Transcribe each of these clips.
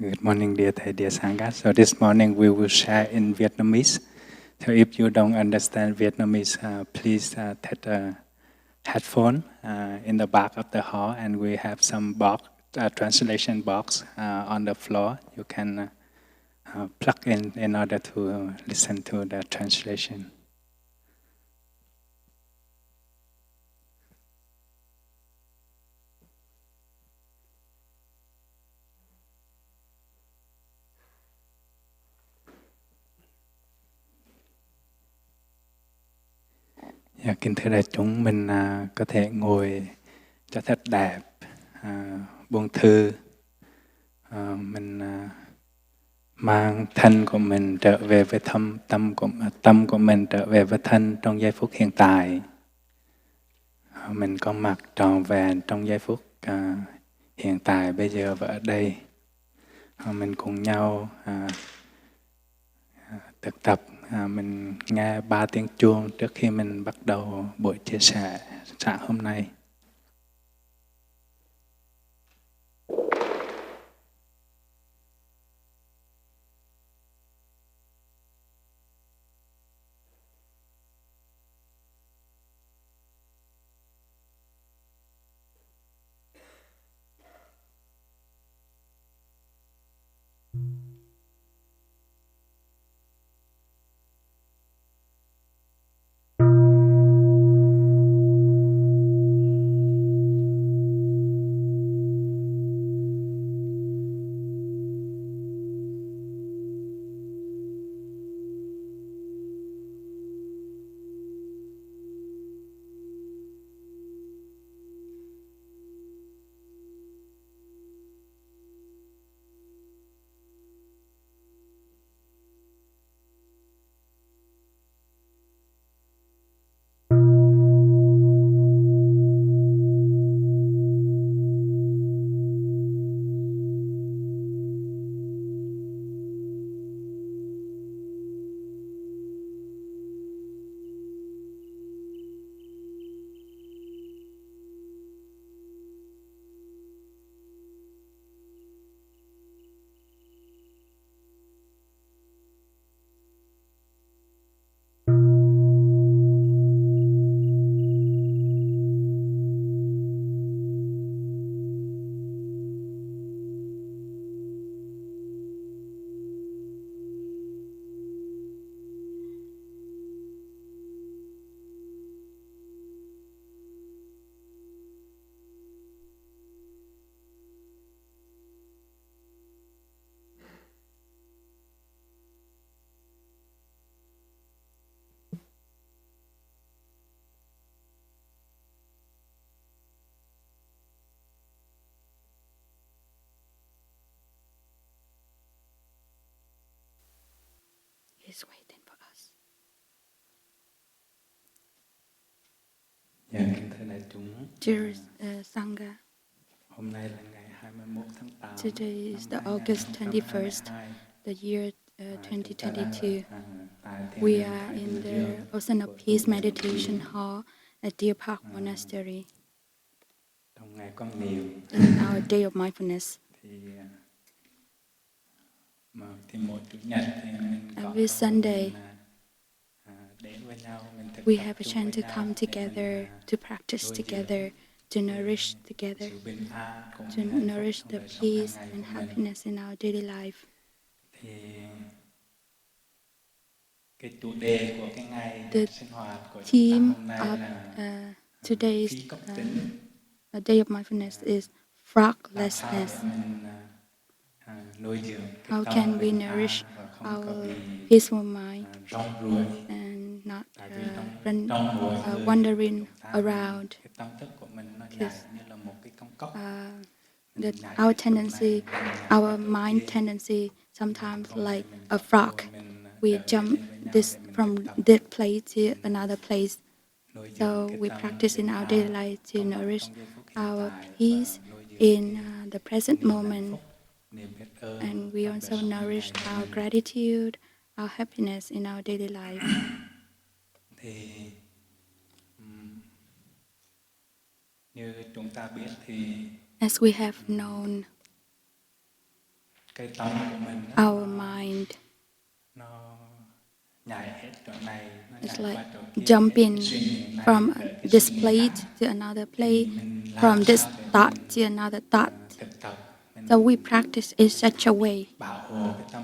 Good morning, dear Thay, dear sangha. So this morning we will share in Vietnamese. So if you don't understand Vietnamese, please take a headphone in the back of the hall, and we have some box, translation box on the floor. You can plug in order to listen to the translation. Dạ, kính thưa đại chúng, mình có thể ngồi cho thật đẹp, buông thư. Mình mang thân của mình trở về với tâm của mình trở về với thân trong giây phút hiện tại. Mình có mặt trọn vẹn trong giây phút hiện tại bây giờ và ở đây. Mình cùng nhau thực tập. Mình nghe 3 tiếng chuông trước khi mình bắt đầu buổi chia sẻ sáng hôm nay. He's waiting for us. Dạ, kính thưa đại chúng. Dear Sangha, Hôm nay là ngày 21 tháng 8. today is the August 21st, the year 2022. We are in the Ocean of Peace Meditation Hall at Deer Park Monastery. Trong ngày con niệm. In our day of mindfulness. Mỗi chủ nhật thì mình có Every Sunday, đến với nhau, mình thực we tập have a chung chance với to nhau come để together, mình to practice nuôi together, to nourish together, sự bình an cũng to như hạnh phúc nourish trong the đời sống hàng peace ngày and của mình. happiness in our daily life. Thì cái chủ đề của cái ngày sinh hoạt của chúng ta hôm nay là today's phi cốc tính. a day of mindfulness is Froglessness. How can we nourish our peaceful mind and not wandering around? Because our tendency, our mind tendency, sometimes like a frog, we jump from this place to another place. So we practice in our daily life to nourish our peace in the present moment. And we also nourish our gratitude, our happiness in our daily life. As we have known, our mind is like jumping from this plate to another plate, from this thought to another thought. So we practice in such a way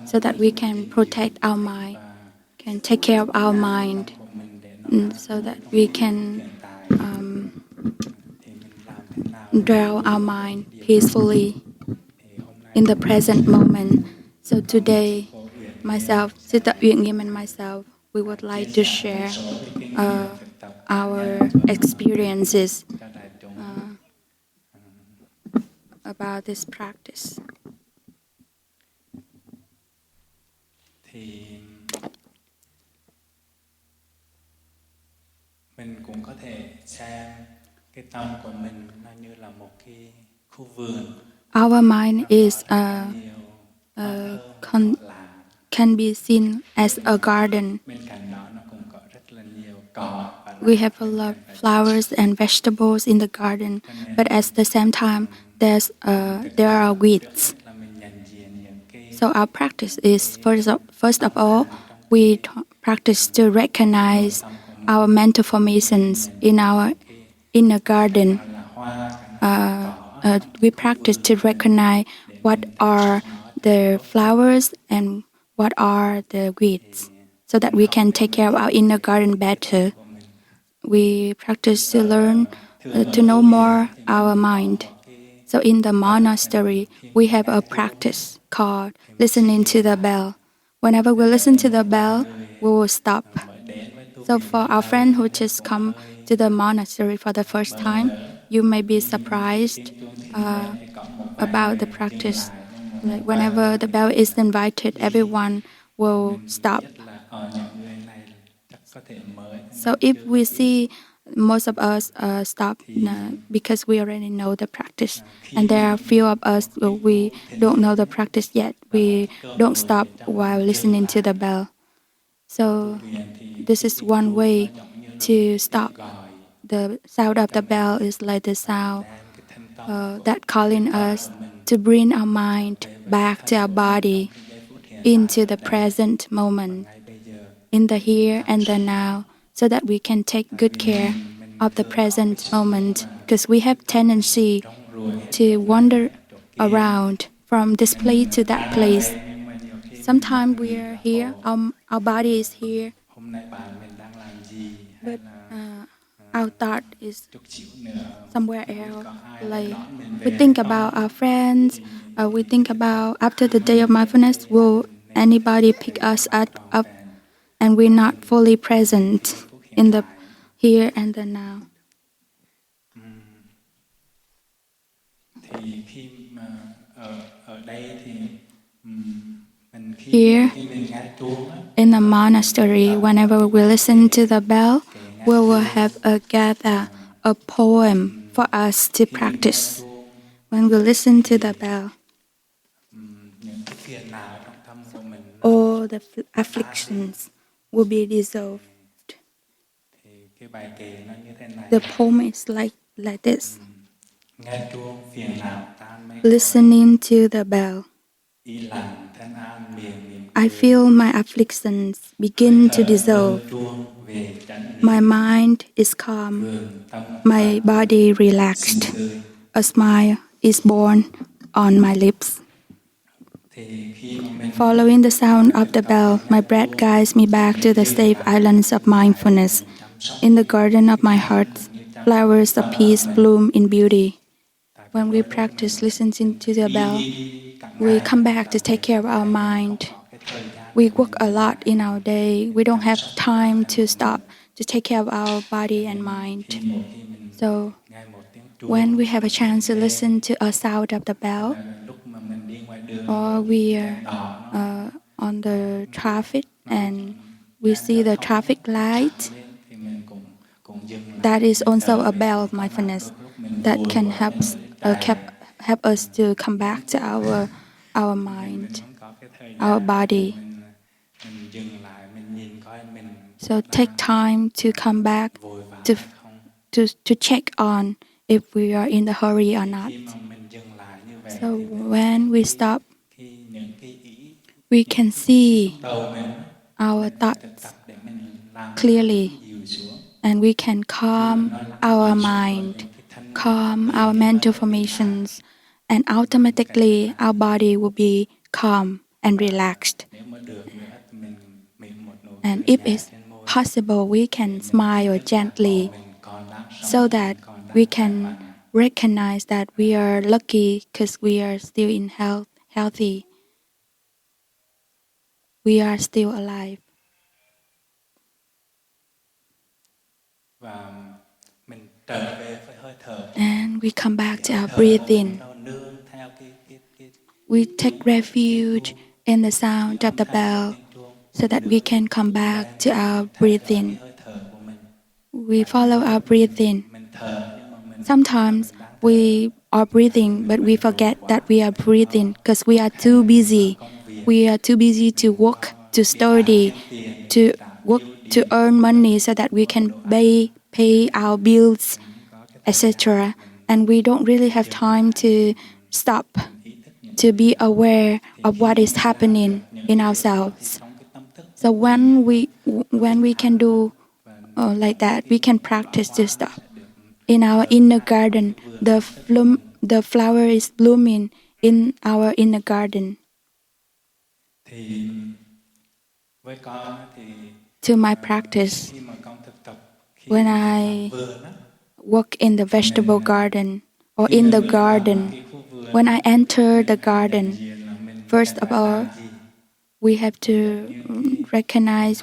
so that we can protect our mind, can take care of our mind, so that we can draw our mind peacefully in the present moment. So today, myself, Sister Uyen Nghiem and myself, we would like to share our experiences about this practice. Mình cũng có thể xem cái tâm của mình nó như là một cái khu vườn. Our mind is can be seen as a garden. Bên cạnh đó nó cũng có rất là nhiều cỏ. We have a lot of flowers and vegetables in the garden, but at the same time, there are weeds. So our practice is first of all, we practice to recognize our mental formations in our inner garden. We practice to recognize what are the flowers and what are the weeds, so that we can take care of our inner garden better. We practice to learn to know more our mind. So in the monastery, we have a practice called listening to the bell. Whenever we listen to the bell, we will stop. So for our friend who just come to the monastery for the first time, you may be surprised about the practice. Like whenever the bell is invited, everyone will stop. So if we see most of us stop because we already know the practice, and there are few of us we don't know the practice yet, we don't stop while listening to the bell. So this is one way to stop. The sound of the bell is like the sound that calling us to bring our mind back to our body, into the present moment, in the here and the now, so that we can take good care of the present moment, because we have tendency to wander around from this place to that place. Sometimes we are here, our body is here, but our thought is somewhere else. Like we think about our friends, we think about after the day of mindfulness, will anybody pick us up, and we're not fully present in the here and the now. Here in the monastery, whenever we listen to the bell, we will have a poem for us to practice. When we listen to the bell, all the afflictions will be dissolved. The poem is like this. Listening to the bell, I feel my afflictions begin to dissolve. My mind is calm, my body relaxed. A smile is born on my lips. Following the sound of the bell, my breath guides me back to the safe islands of mindfulness. In the garden of my heart, flowers of peace bloom in beauty. When we practice listening to the bell, we come back to take care of our mind. We work a lot in our day. We don't have time to stop to take care of our body and mind. So when we have a chance to listen to a sound of the bell, or we are on the traffic and we see the traffic light, that is also a bell of mindfulness that can help us to come back to our mind, our body. So take time to come back to check on if we are in the hurry or not. So when we stop we can see our thoughts clearly, and we can calm our mind, calm our mental formations, and automatically our body will be calm and relaxed. And if it's possible, we can smile gently so that we can recognize that we are lucky because we are still in healthy. We are still alive. And we come back to our breathing. We take refuge in the sound of the bell so that we can come back to our breathing. We follow our breathing. Sometimes we are breathing, but we forget that we are breathing because we are too busy. We are too busy to work, to study, to work, to earn money so that we can pay our bills, etc. And we don't really have time to stop, to be aware of what is happening in ourselves. So when we can do like that, we can practice to stop. In our inner garden, the flower is blooming in our inner garden. To my practice, when I work in the vegetable garden or in the garden, when I enter the garden, first of all, we have to recognize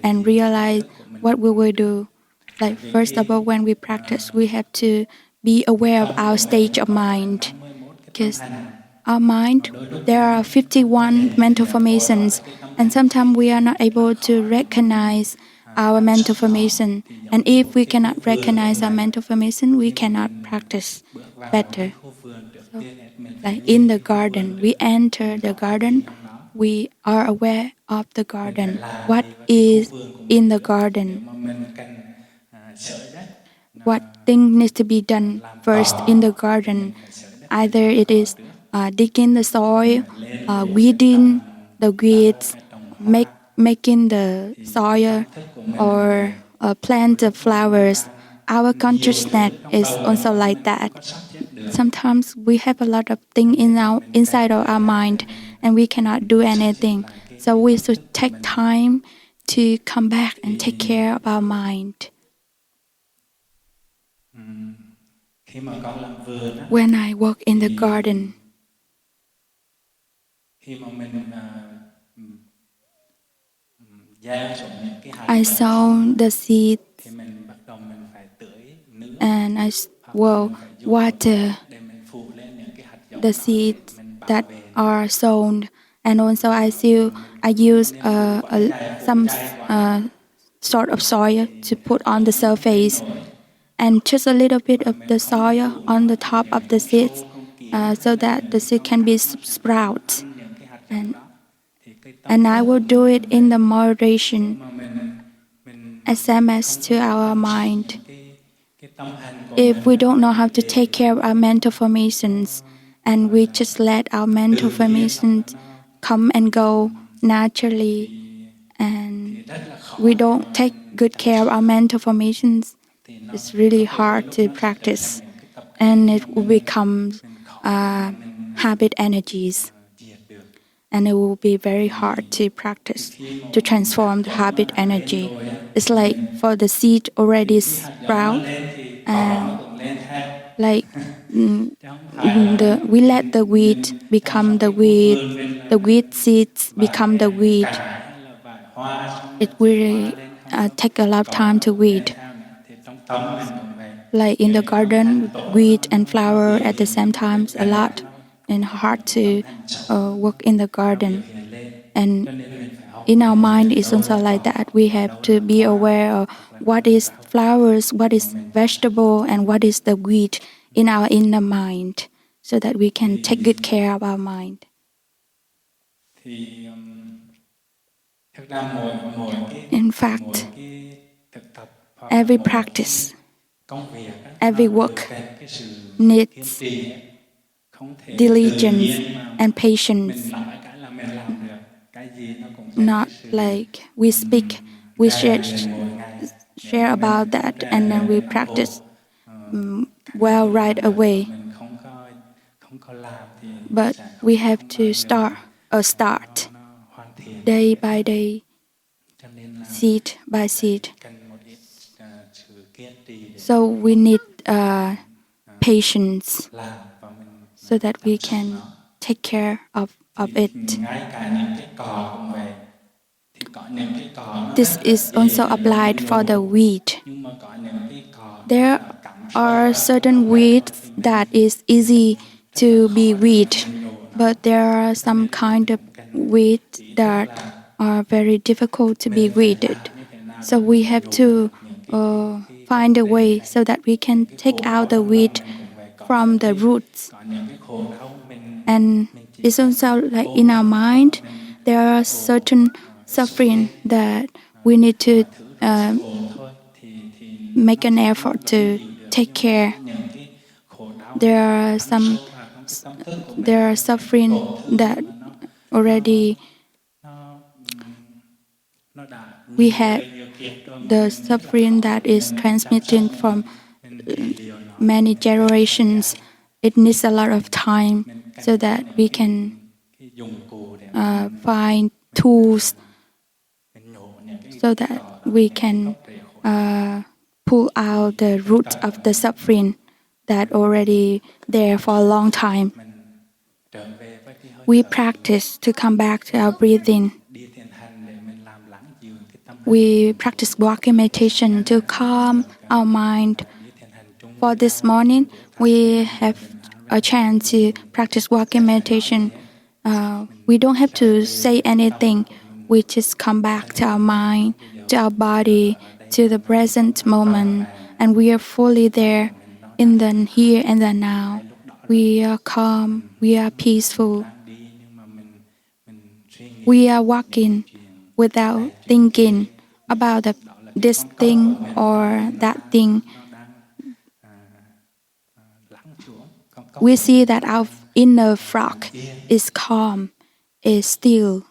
and realize what we will do. Like first of all, when we practice, we have to be aware of our state of mind. Because our mind, there are 51 mental formations, and sometimes we are not able to recognize our mental formation. And if we cannot recognize our mental formation, we cannot practice better. So, like in the garden, we enter the garden, we are aware of the garden. What is in the garden? What thing needs to be done first in the garden? Either it is digging the soil, weeding the weeds, making the soil, or plant the flowers. Our consciousness is also like that. Sometimes we have a lot of things inside of our mind, and we cannot do anything. So we should take time to come back and take care of our mind. When I walk in the garden, I sow the seeds and I will water the seeds that are sown, and also I use some sort of soil to put on the surface, and just a little bit of the soil on the top of the seeds, so that the seed can be sprout. And I will do it in the moderation, SMS to our mind. If we don't know how to take care of our mental formations, and we just let our mental formations come and go naturally, and we don't take good care of our mental formations, it's really hard to practice, and it will become habit energies. And it will be very hard to practice, to transform the habit energy. It's like for the seed already sprout, and like we let the weed become the weed seeds become the weed. It really take a lot of time to weed. Like in the garden, weed and flower at the same time a lot, and hard to work in the garden. And in our mind, it's also like that. We have to be aware of what is flowers, what is vegetable, and what is the weed in our inner mind, so that we can take good care of our mind. In fact, every practice, every work needs diligence and patience. not like we speak, we share about that, and then we practice well right away. But we have to start day by day, seed by seed. So we need patience so that we can take care of it. This is also applied for the weed. There are certain weeds that is easy to be weed, but there are some kind of weeds that are very difficult to be weeded. So we have to find a way so that we can take out the weed from the roots. And it's also like in our mind, there are certain suffering that we need to make an effort to take care. There are suffering that already we have, the suffering that is transmitted from many generations. It needs a lot of time so that we can find tools so that we can pull out the roots of the suffering that already there for a long time. We practice to come back to our breathing. We practice walking meditation to calm our mind. For this morning, we have a chance to practice walking meditation. We don't have to say anything. We just come back to our mind, to our body, to the present moment, and we are fully there in the here and the now. We are calm, we are peaceful. We are walking without thinking about this thing or that thing. We see that our inner frog is calm, is still,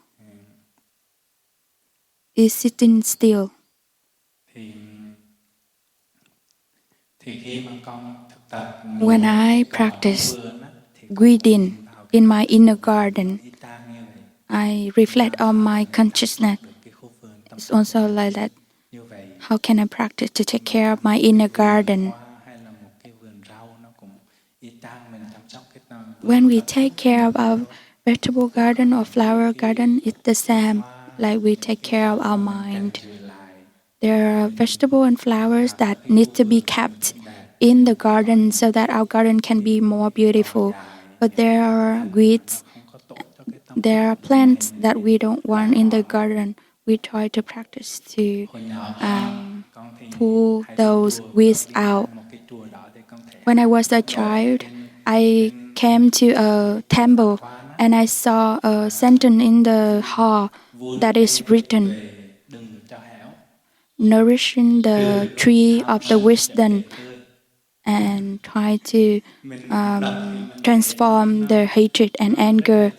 is sitting still. When I practice greeting in my inner garden, I reflect on my consciousness. It's also like that. How can I practice to take care of my inner garden? When we take care of our vegetable garden or flower garden, it's the same like we take care of our mind. There are vegetables and flowers that need to be kept in the garden so that our garden can be more beautiful. But there are weeds, there are plants that we don't want in the garden. We try to practice to pull those weeds out. When I was a child, I came to a temple and I saw a sentence in the hall that is written, "Nourishing the tree of the wisdom," and try to transform the hatred and anger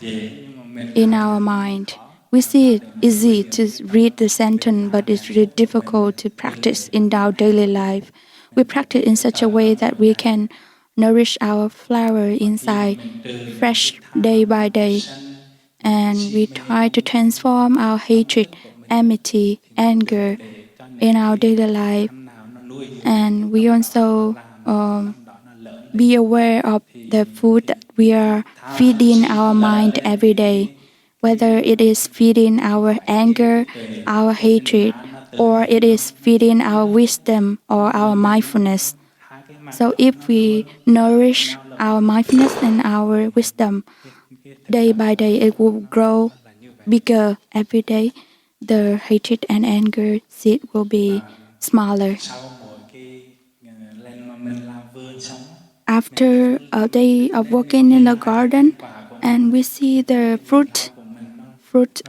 in our mind. We see it easy to read the sentence, but it's really difficult to practice in our daily life. We practice in such a way that we can nourish our flower inside fresh day by day. And we try to transform our hatred, enmity, anger in our daily life. And we also be aware of the food that we are feeding our mind every day, whether it is feeding our anger, our hatred, or it is feeding our wisdom or our mindfulness. So if we nourish our mindfulness and our wisdom, day by day it will grow bigger every day. The hatred and anger seed will be smaller. After a day of working in the garden, and we see the fruit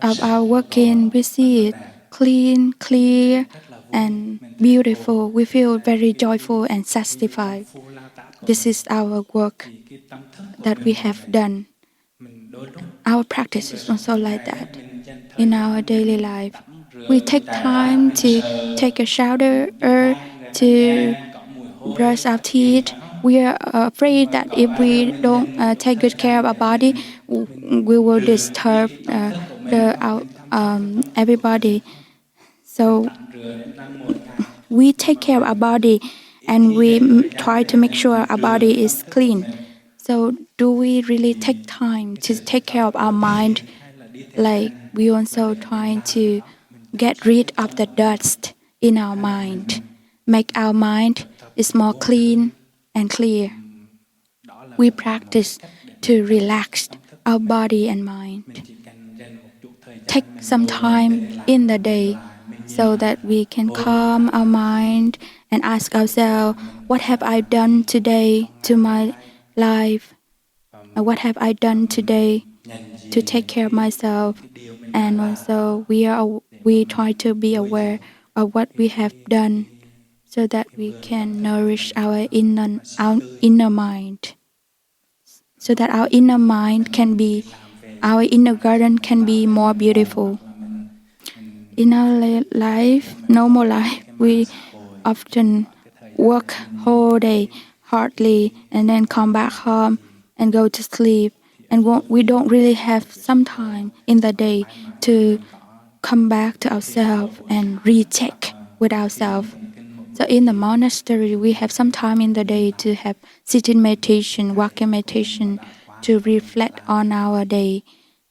of our working, we see it clean, clear, and beautiful. We feel very joyful and satisfied. This is our work that we have done. our practice is also like that. In our daily life, we take time to take a shower, to brush our teeth. We are afraid that if we don't take good care of our body, we will disturb everybody. So we take care of our body and we try to make sure our body is clean. So do we really take time to take care of our mind? Like we also trying to get rid of the dust in our mind, make our mind is more clean and clear. We practice to relax our body and mind. Take some time in the day so that we can calm our mind and ask ourselves, what have I done today to my life? What have I done today to take care of myself? And also we try to be aware of what we have done so that we can nourish our inner mind. So that our inner garden can be more beautiful. In our life, normal life, we often work whole day hardly and then come back home and go to sleep. And we don't really have some time in the day to come back to ourselves and recheck with ourselves. So in the monastery, we have some time in the day to have sitting meditation, walking meditation, to reflect on our day,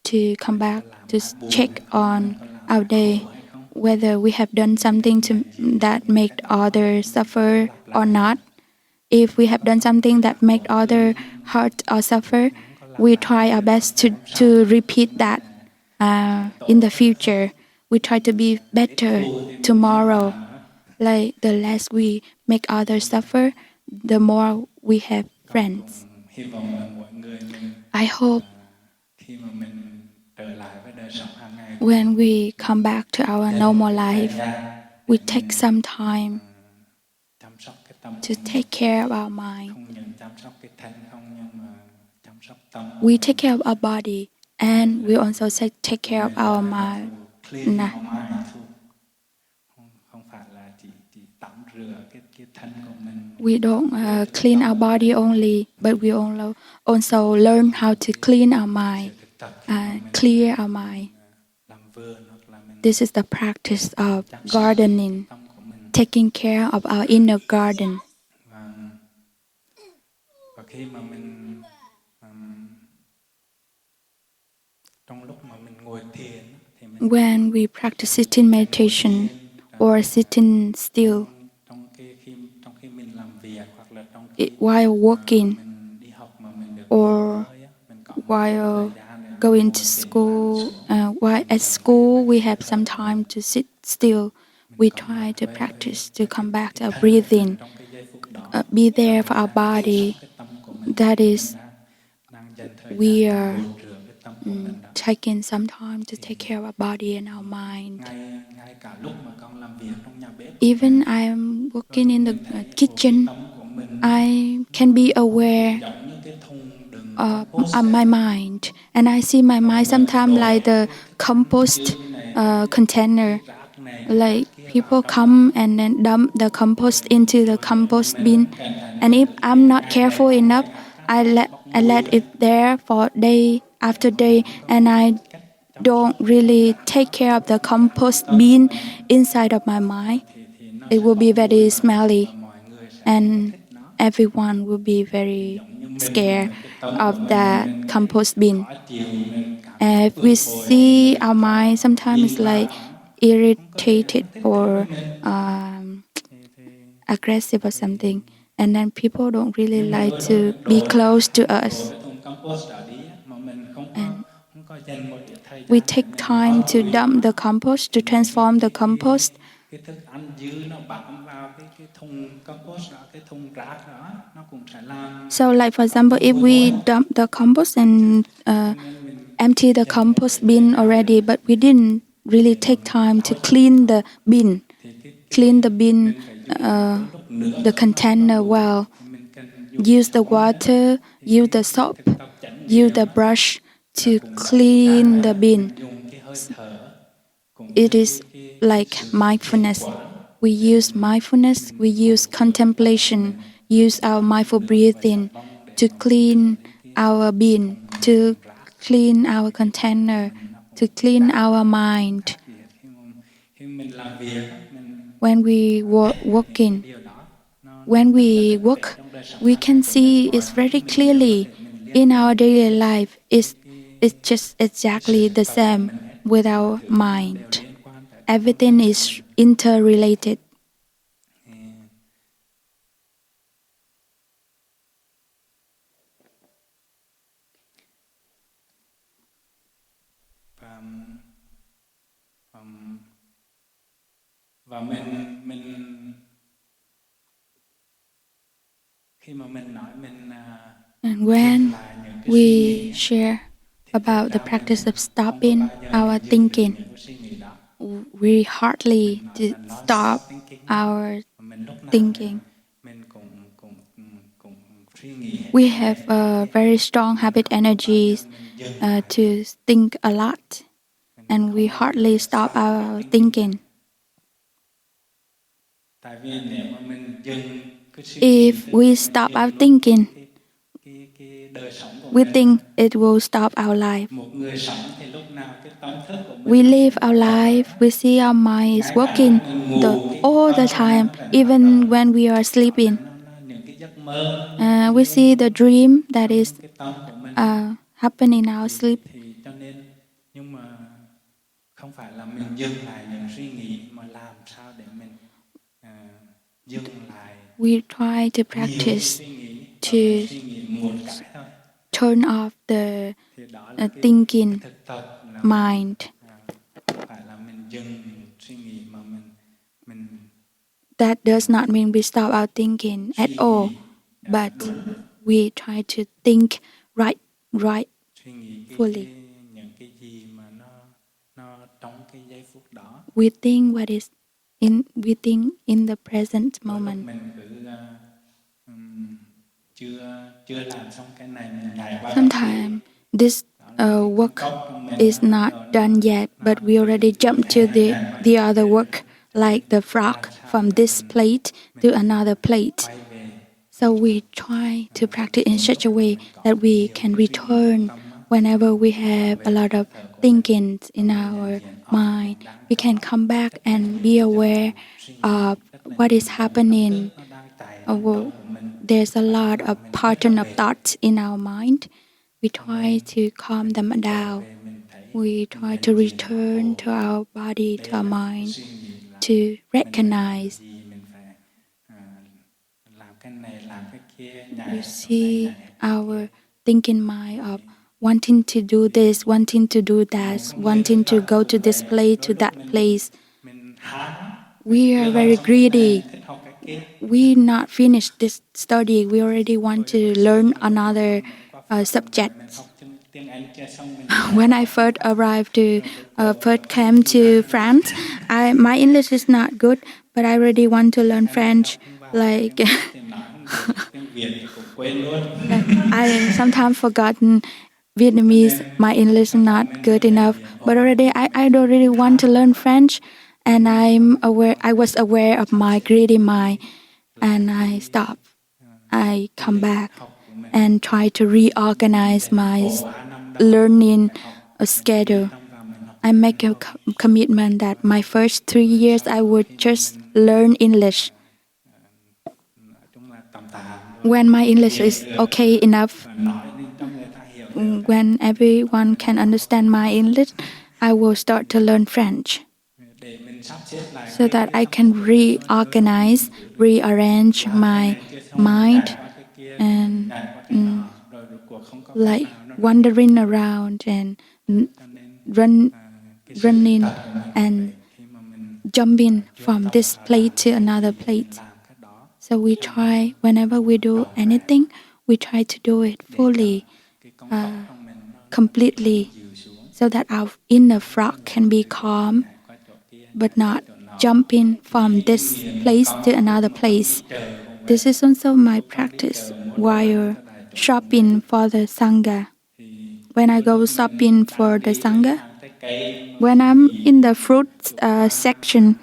to come back to check on our day, whether we have done something that make others suffer or not. If we have done something that make others hurt or suffer, we try our best to repeat that in the future. We try to be better tomorrow. Like the less we make others suffer, the more we have friends. I hope when we come back to our normal life, we take some time to take care of our mind. We take care of our body and we also take care of our mind. We don't clean our body only, but we also learn how to clean our mind, clear our mind. This is the practice of gardening, taking care of our inner garden. When we practice sitting meditation or sitting still, while working or while going to school, while at school we have some time to sit still, we try to practice to come back to our breathing, be there for our body. That is, we are taking some time to take care of our body and our mind. Even I am working in the kitchen, I can be aware of my mind, and I see my mind sometimes like the compost container. Like people come and then dump the compost into the compost bin, and if I'm not careful enough, I let it there for day after day, and I don't really take care of the compost bin inside of my mind. It will be very smelly, and everyone will be very scared of that compost bin. If we see our mind sometimes like irritated or aggressive or something, and then people don't really like to be close to us. And we take time to dump the compost, to transform the compost. So like for example, if we dump the compost and empty the compost bin already, but we didn't really take time to clean the bin, the container well, use the water, use the soap, use the brush to clean the bin. It is like mindfulness. We use mindfulness, we use contemplation, use our mindful breathing to clean our bin, to clean our container, to clean our mind. When we walking, when we walk, we can see it very clearly in our daily life. It's just exactly the same with our mind. Everything is interrelated. Và mình khi mà mình nói mình And when we share about the practice of stopping our thinking, we hardly stop our thinking. We have a very strong habit energies to think a lot, and we hardly stop our thinking. If we stop our thinking, we think it will stop our life. We live our life, we see our mind is working all the time, even when we are sleeping. We see the dream that is happening in our sleep. We try to practice to turn off the thinking mind. That does not mean we stop our thinking at all, but we try to think right fully. We think what is we think in the present moment. Sometimes this work is not done yet, but we already jumped to the other work, like the frog from this plate to another plate. So we try to practice in such a way that we can return whenever we have a lot of thinking in our mind. We can come back and be aware of what is happening. There's a lot of pattern of thoughts in our mind. We try to calm them down. We try to return to our body, to our mind, to recognize. You see our thinking mind of wanting to do this, wanting to do that, wanting to go to this place, to that place. We are very greedy. We not finished this study. We already want to learn another subject. When I first arrived to first came to France, my English is not good, but I already want to learn French. Like I sometimes forgotten Vietnamese. My English is not good enough, but already I already want to learn French, and I was aware of my greedy mind, and I stop. I come back and try to reorganize my learning schedule. I make a commitment that my first 3 years I would just learn English. When my English is okay enough, when everyone can understand my English, I will start to learn French so that I can reorganize, rearrange my mind and like wandering around and running and jumping from this plate to another plate. So we try, whenever we do anything, we try to do it fully, completely, so that our inner frog can be calm, but not jumping from this place to another place. This is also my practice while shopping for the sangha. when I go shopping for the sangha. When I'm in the fruit section,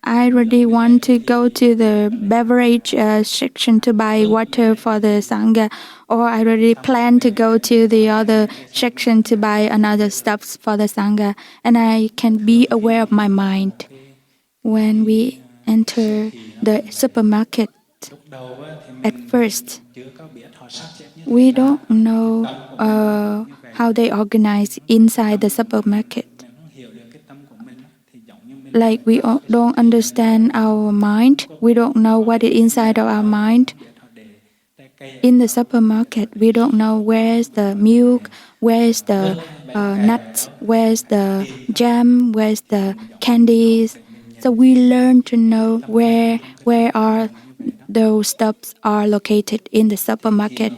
I really want to go to the beverage section to buy water for the sangha, or I already plan to go to the other section to buy another stuff for the sangha, and I can be aware of my mind. When we enter the supermarket, at first, we don't know how they organize inside the supermarket. Like we don't understand our mind. We don't know what is inside of our mind. In the supermarket, we don't know where's the milk, where's the nuts, where's the jam, where's the candies. So we learn to know where are those stuffs are located in the supermarket.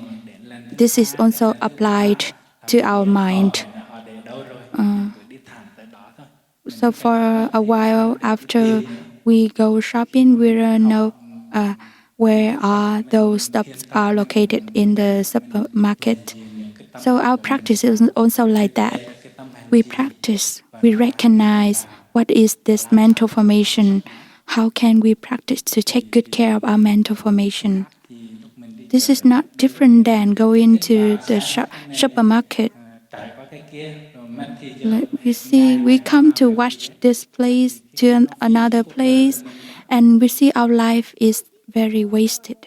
This is also applied to our mind. So for a while after we go shopping, we don't know where are those stuffs are located in the supermarket. So our practice is also like that. We practice, we recognize what is this mental formation. How can we practice to take good care of our mental formation? This is not different than going to the supermarket. Like we see, we come to watch this place to another place, and we see our life is very wasted.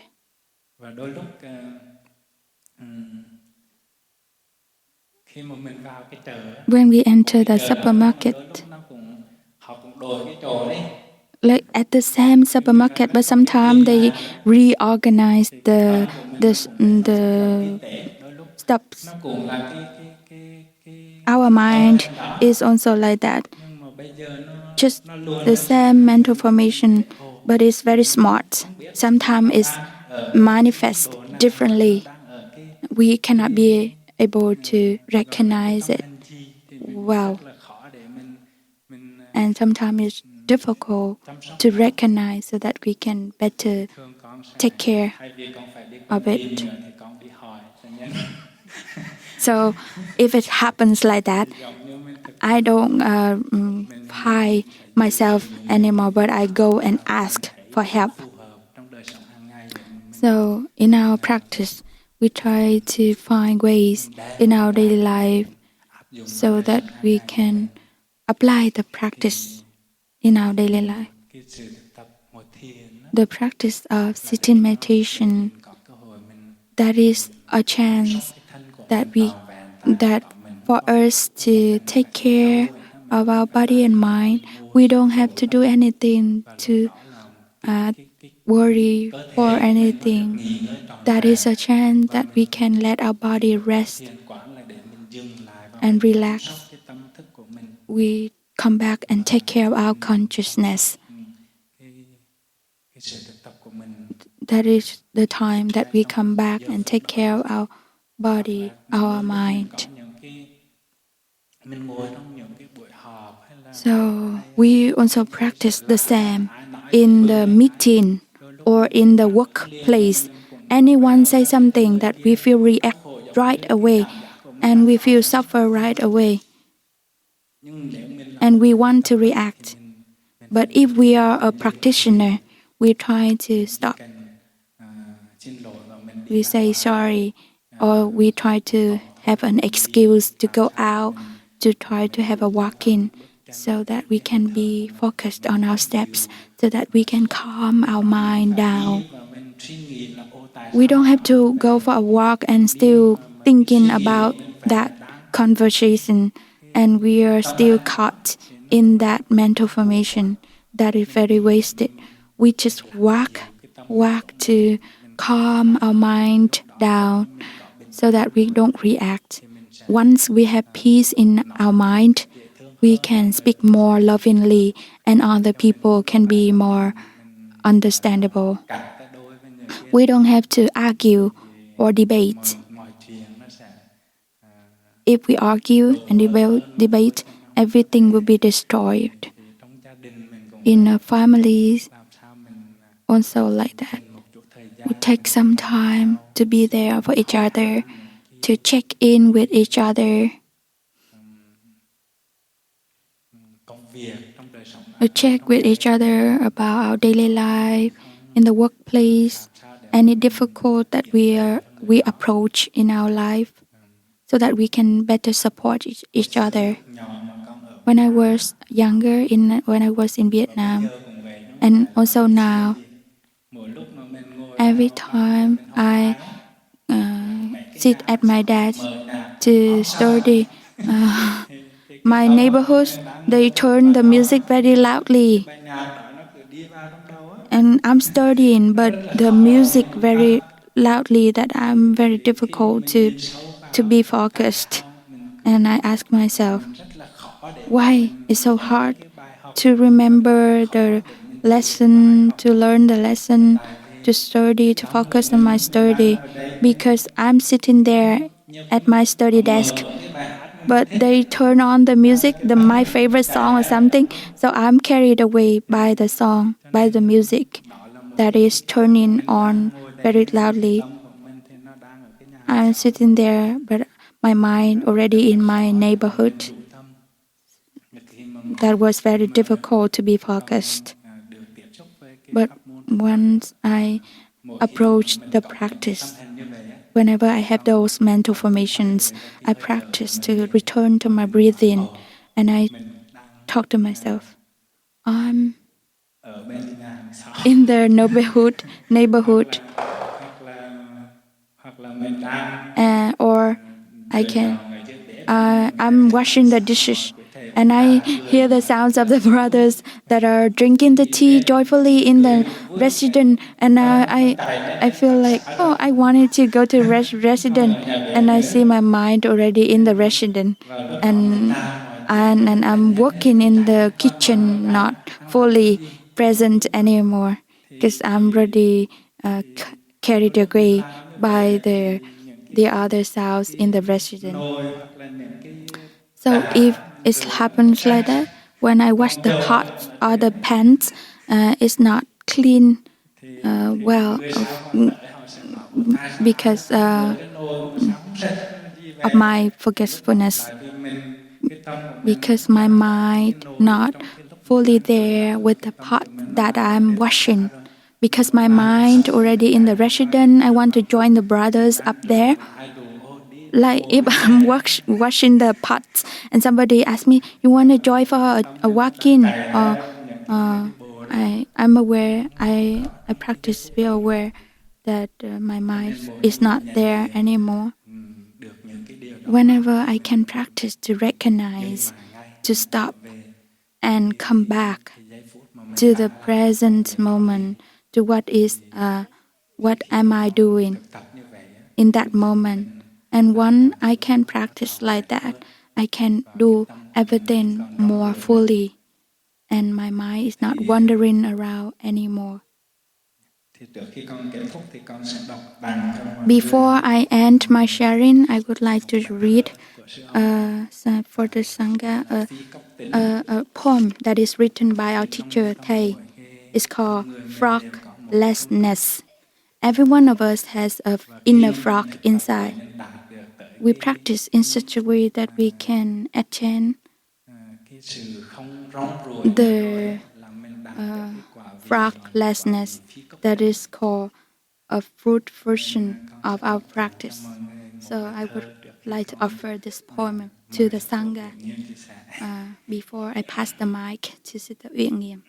When we enter the supermarket, like at the same supermarket, but sometimes they reorganize the stuffs. Our mind is also like that. Just the same mental formation, but it's very smart. Sometimes it's manifest differently. We cannot be able to recognize it well. And sometimes it's difficult to recognize so that we can better take care of it. So if it happens like that, I don't hide myself anymore, but I go and ask for help. So in our practice, we try to find ways in our daily life so that we can apply the practice in our daily life. The practice of sitting meditation, that is a chance that for us to take care of our body and mind. We don't have to do anything to worry for anything. That is a chance that we can let our body rest and relax. We come back and take care of our consciousness. That is the time that we come back and take care of our body, our mind. So we also practice the same in the meeting or in the workplace. Anyone say something that we feel react right away and we feel suffer right away. And we want to react. But if we are a practitioner, we try to stop. We say sorry, or we try to have an excuse to go out, to try to have a walk-in, so that we can be focused on our steps, so that we can calm our mind down. We don't have to go for a walk and still thinking about that conversation, and we are still caught in that mental formation. That is very wasted. We just walk to calm our mind down so that we don't react. Once we have peace in our mind, we can speak more lovingly and other people can be more understandable. We don't have to argue or debate. If we argue and debate, everything will be destroyed. In families, also like that. We take some time to be there for each other, to check in with each other, to check with each other about our daily life, in the workplace, any difficult that we approach in our life, so that we can better support each other. When I was younger, when I was in Vietnam, and also now, every time I sit at my desk to study, my neighborhoods, they turn the music very loudly. And I'm studying, but the music very loudly that I'm very difficult to be focused. And I ask myself, why it's so hard to remember the lesson, to learn the lesson, to study, to focus on my study, because I'm sitting there at my study desk, but they turn on the music, my favorite song or something, so I'm carried away by the song, by the music that is turning on very loudly. I'm sitting there, but my mind already in my neighborhood. That was very difficult to be focused. But once I approach the practice, whenever I have those mental formations, I practice to return to my breathing, and I talk to myself, I'm in the neighborhood, or I can I'm washing the dishes, and I hear the sounds of the brothers that are drinking the tea joyfully in the residence, and I feel like, oh, I wanted to go to residence, and I see my mind already in the residence, and I'm working in the kitchen, not fully present anymore, because I'm already carried away by the other sounds in the residence. So if it happens like that, when I wash the pots or the pans, it's not clean well because of my forgetfulness, because my mind not fully there with the pot that I'm washing. Because my mind already in the residence, I want to join the brothers up there. Like if I'm washing the pots and somebody asks me, "You want to join for a walk-in?" Or I'm aware. I practice be aware that my mind is not there anymore. Whenever I can practice to recognize, to stop, and come back to the present moment, to what am I doing in that moment. And once I can practice like that, I can do everything more fully, and my mind is not wandering around anymore. Before I end my sharing, I would like to read for the sangha a poem that is written by our teacher Thay. It's called Froglessness. Every one of us has an inner frog inside. We practice in such a way that we can attain the froglessness that is called a fruit version of our practice. So I would like to offer this poem to the sangha before I pass the mic to Sister Uyen Nghiem.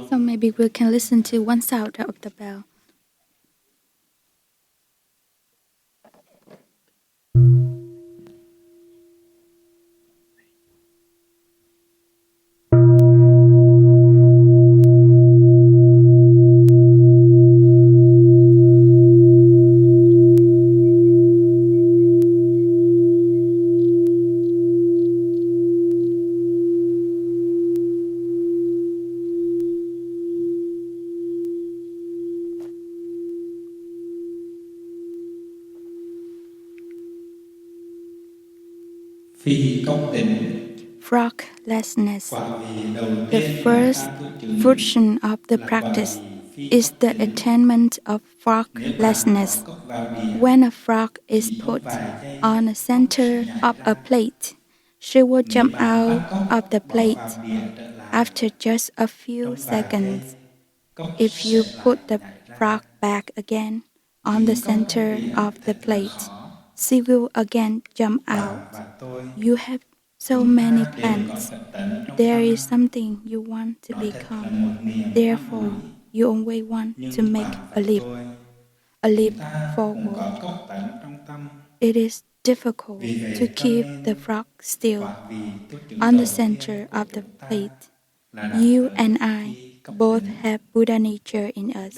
So maybe we can listen to one sound of the bell. Froglessness. The first fruition of the practice is the attainment of froglessness. When a frog is put on the center of a plate, she will jump out of the plate after just a few seconds. If you put the frog back again on the center of the plate, she will again jump out. You have so many plans. There is something you want to become. Therefore, you only want to make a leap forward. It is difficult to keep the frog still on the center of the plate. You and I both have Buddha nature in us.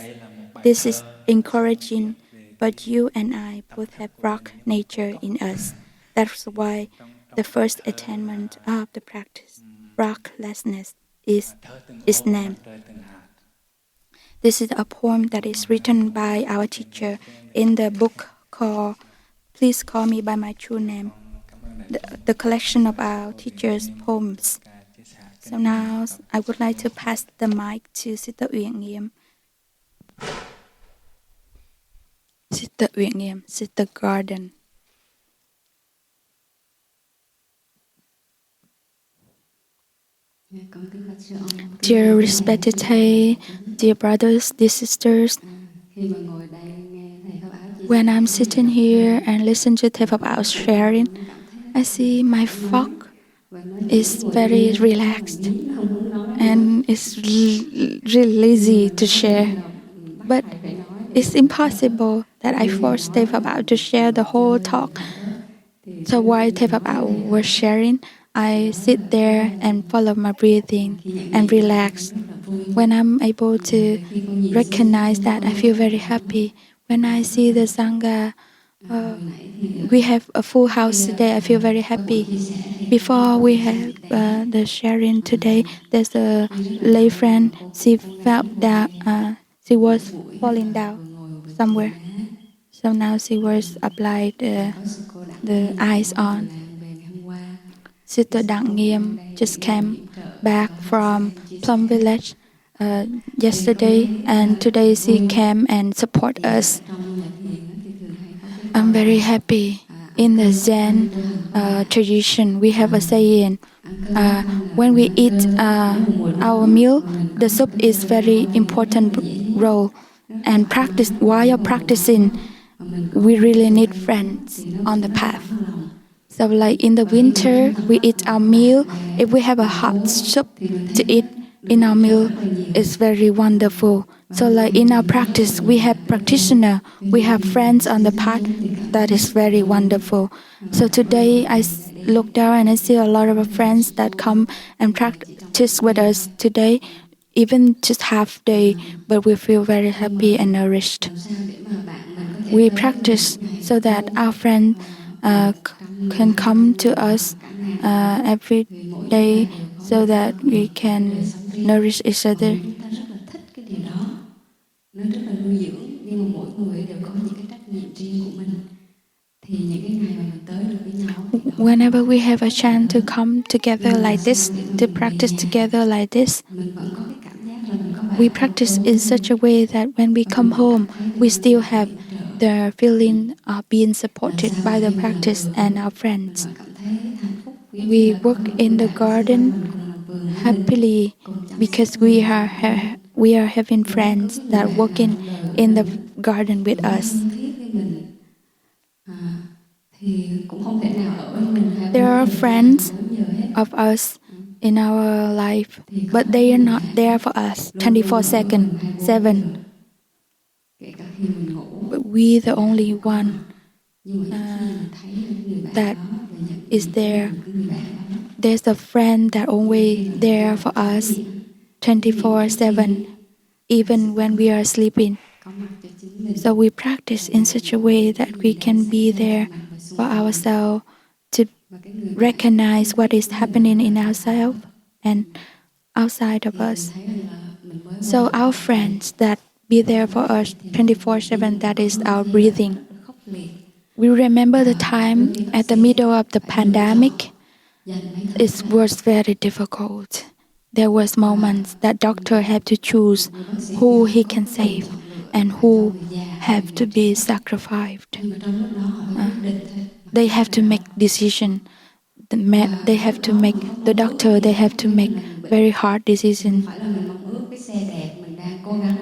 This is encouraging, but you and I both have frog nature in us. That's why the first attainment of the practice, froglessness, is named. This is a poem that is written by our teacher in the book called Please Call Me by My True Name, the collection of our teacher's poems. So now I would like to pass the mic to Sister Uyen Nghiem. Sister Uyen Nghiem, Sister Garden. Dear respected Thay, dear brothers, dear sisters, when I'm sitting here and listen to Thay Phap sharing, I see my frog is very relaxed and is really lazy to share. But it's impossible that I force Thay Phap to share the whole talk. So while Thay Phap was sharing, I sit there and follow my breathing and relax. When I'm able to recognize that, I feel very happy. When I see the sangha, we have a full house today. I feel very happy. Before we have the sharing today, there's a lay friend. She felt that she was falling down somewhere. So now she was applied the eyes on. Sister Uyen Nghiem just came back from Plum Village yesterday, and today she came and support us. I'm very happy. In the Zen tradition, we have a saying: when we eat our meal, the soup is very important role. And while practicing, we really need friends on the path. So like in the winter, we eat our meal. If we have a hot soup to eat in our meal, it's very wonderful. So like in our practice, we have practitioner, we have friends on the path. That is very wonderful. So today I look down and I see a lot of friends that come and practice with us today, even just half day, but we feel very happy and nourished. We practice so that our friend can come to us every day so that we can nourish each other. Nó rất là nuôi dưỡng, nhưng mà mỗi người đều có những cái trách nhiệm riêng của mình. Thì những cái ngày mà mình tới được với nhau thì whenever we have a chance to come together like this, to practice together like this, mình vẫn có cái cảm giác là mình không phải we practice in such a way that when we come home, we still have the feeling of being supported by the practice and our friends. We work in the garden happily because we are having friends that are working in the garden with us. There are friends of us in our life, but they are not there for us 24/7. But we the only one that is there. There's a friend that always there for us 24/7, even when we are sleeping. So we practice in such a way that we can be there for ourselves to recognize what is happening in ourselves and outside of us. So our friends that be there for us 24/7, that is our breathing. We remember the time at the middle of the pandemic. It was very difficult. there was moments that doctor had to choose who he can save and who have to be sacrificed. They have to make decision. They have to make the doctor. They have to make very hard decision.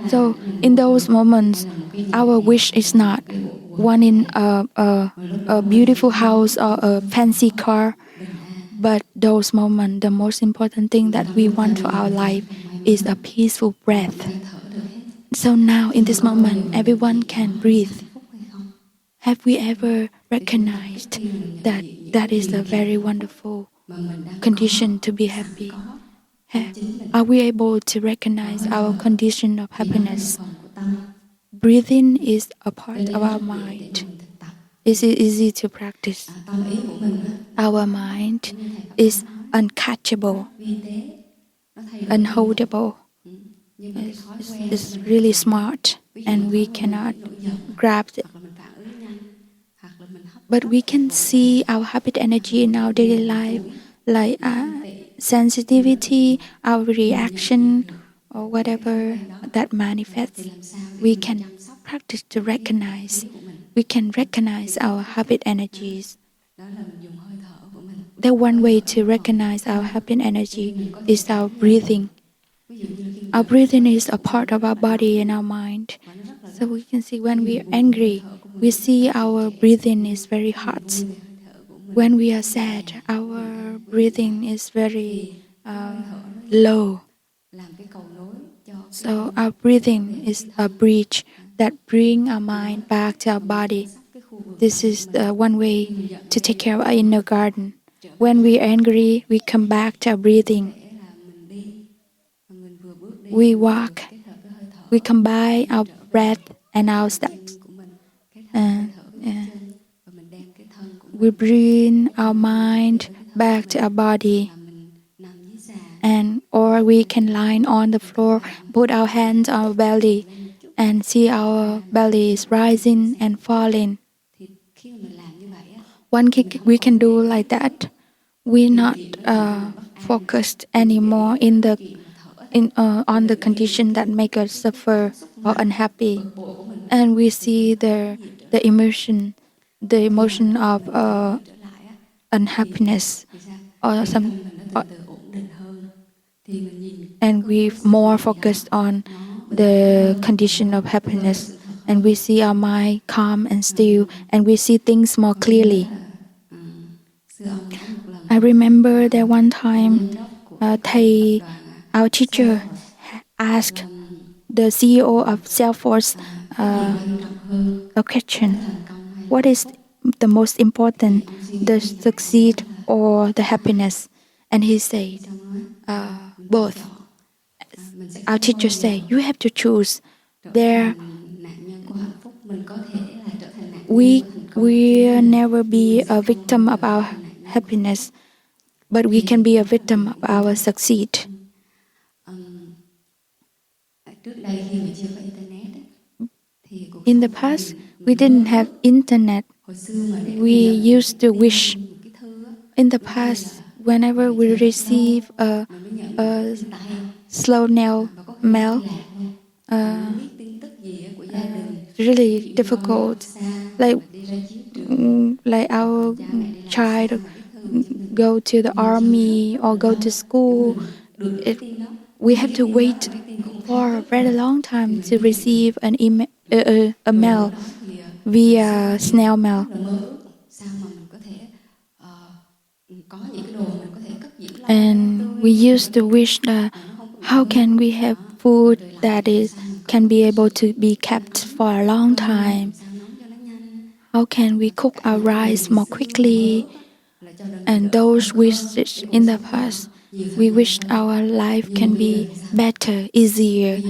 So in those moments, our wish is not one in a beautiful house or a fancy car, but those moments, the most important thing that we want for our life is a peaceful breath. So now in this moment, everyone can breathe. Have we ever recognized that that is a very wonderful condition to be happy? Are we able to recognize our condition of happiness? Breathing is a part of our mind. Is it easy to practice? Our mind is uncatchable, unholdable. It's really smart and we cannot grasp it. But we can see our habit energy in our daily life, like sensitivity, our reaction, or whatever that manifests. We can practice to recognize. We can recognize our habit energies. The one way to recognize our habit energy is our breathing. Our breathing is a part of our body and our mind. So we can see when we are angry, we see our breathing is very hot. When we are sad, our breathing is very low. So our breathing is a bridge that brings our mind back to our body. This is the one way to take care of our inner garden. When we are angry, we come back to our breathing. We walk, we combine our breath and our steps. We bring our mind back to our body. Or we can lie on the floor, put our hands on our belly, and see our belly is rising and falling. We can do like that. We're not focused anymore on the condition that make us suffer or unhappy, and we see the emotion of unhappiness and we more focused on the condition of happiness, and we see our mind calm and still, and we see things more clearly. I remember that one time, Thay, our teacher, asked the CEO of Salesforce a question: what is the most important, the succeed or the happiness? And he said, both. Our teacher said, you have to choose. We will never be a victim of our happiness, but we can be a victim of our succeed. In the past, we didn't have internet. We used to wish. In the past, whenever we receive a slow mail, really difficult. Like our child go to the army or go to school, we have to wait for a very long time to receive an email, a mail via snail mail. And we used to wish that how can we have food that can be able to be kept for a long time? How can we cook our rice more quickly? And those wishes in the past, we wished our life can be better, easier.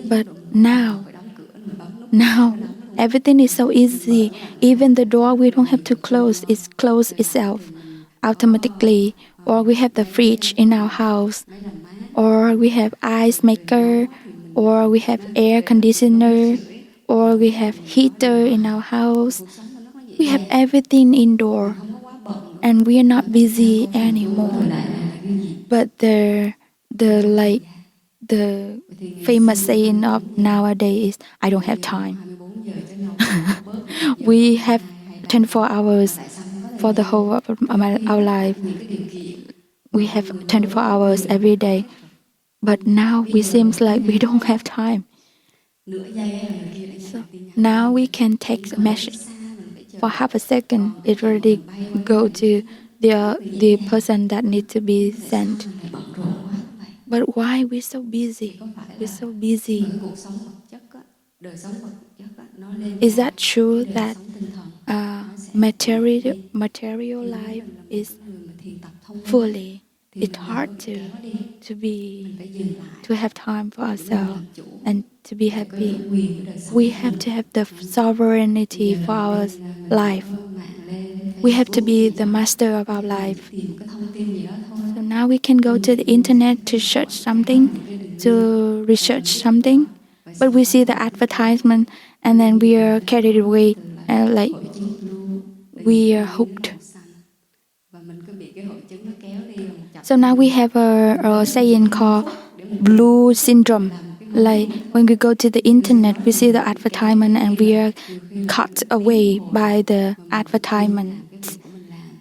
But now everything is so easy. Even the door we don't have to close, it closes itself automatically. Or we have the fridge in our house, or we have ice maker, or we have air conditioner, or we have heater in our house. We have everything indoor, and we are not busy anymore. But the famous saying of nowadays is, I don't have time. We have 24 hours for the whole of our life. We have 24 hours every day. But now we seems like we don't have time. So now we can take a message for half a second. It already go to the person that needs to be sent. But why we're so busy? We're so busy. Is that true that material life is fully? It's hard to have time for ourselves and to be happy. We have to have the sovereignty for our life. We have to be the master of our life. So now we can go to the internet to search something, to research something, but we see the advertisement and then we are carried away, like we are hooked. So now we have a saying called blue syndrome. Like when we go to the internet, we see the advertisement and we are caught away by the advertisements.